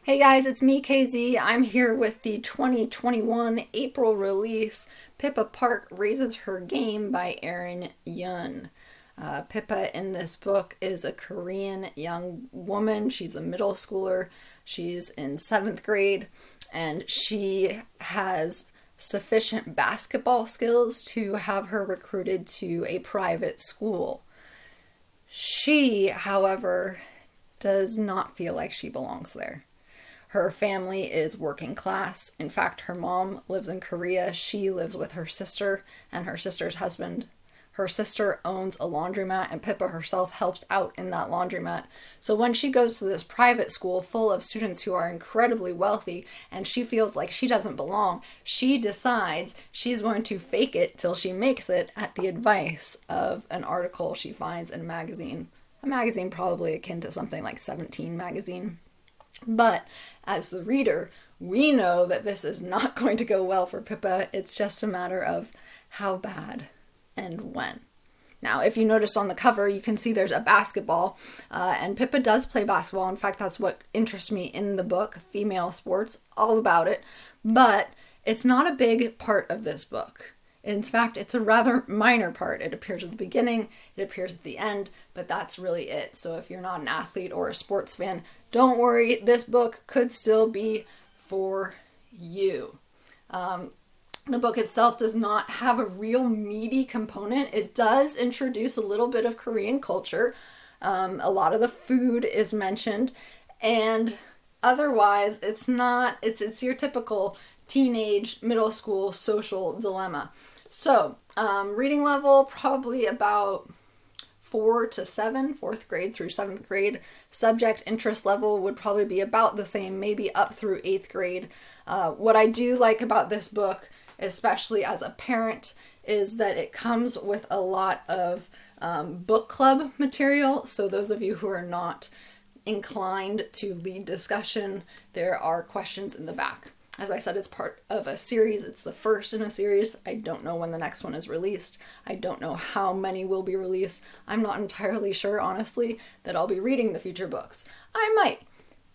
Hey guys, it's me, KZ. I'm here with the 2021 April release, Pippa Park Raises Her Game by Erin Yun. Pippa in this book is a Korean young woman. She's a middle schooler. She's in 7th grade, and she has sufficient basketball skills to have her recruited to a private school. She, however, does not feel like she belongs there. Her family is working class. In fact, her mom lives in Korea. She lives with her sister and her sister's husband. Her sister owns a laundromat, and Pippa herself helps out in that laundromat. So when she goes to this private school full of students who are incredibly wealthy and she feels like she doesn't belong, she decides she's going to fake it till she makes it at the advice of an article she finds in a magazine. A magazine probably akin to something like 17 magazine. But as the reader, we know that this is not going to go well for Pippa. It's just a matter of how bad and when. Now, if you notice on the cover, you can see there's a basketball, and Pippa does play basketball. In fact, that's what interests me in the book, female sports, all about it. But it's not a big part of this book. In fact, it's a rather minor part. It appears at the beginning, it appears at the end, but that's really it. So if you're not an athlete or a sports fan, don't worry, this book could still be for you. The book itself does not have a real meaty component. It does introduce a little bit of Korean culture. A lot of the food is mentioned, and otherwise it's your typical teenage, middle school social dilemma. So, reading level, probably about 4 to 7, 4th grade through 7th grade. Subject interest level would probably be about the same, maybe up through 8th grade. What I do like about this book, especially as a parent, is that it comes with a lot of book club material. So those of you who are not inclined to lead discussion, there are questions in the back. As I said, it's part of a series. It's the first in a series. I don't know when the next one is released. I don't know how many will be released. I'm not entirely sure, honestly, that I'll be reading the future books. I might.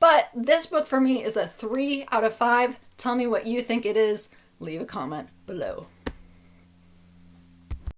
But this book for me is a 3 out of 5. Tell me what you think it is. Leave a comment below.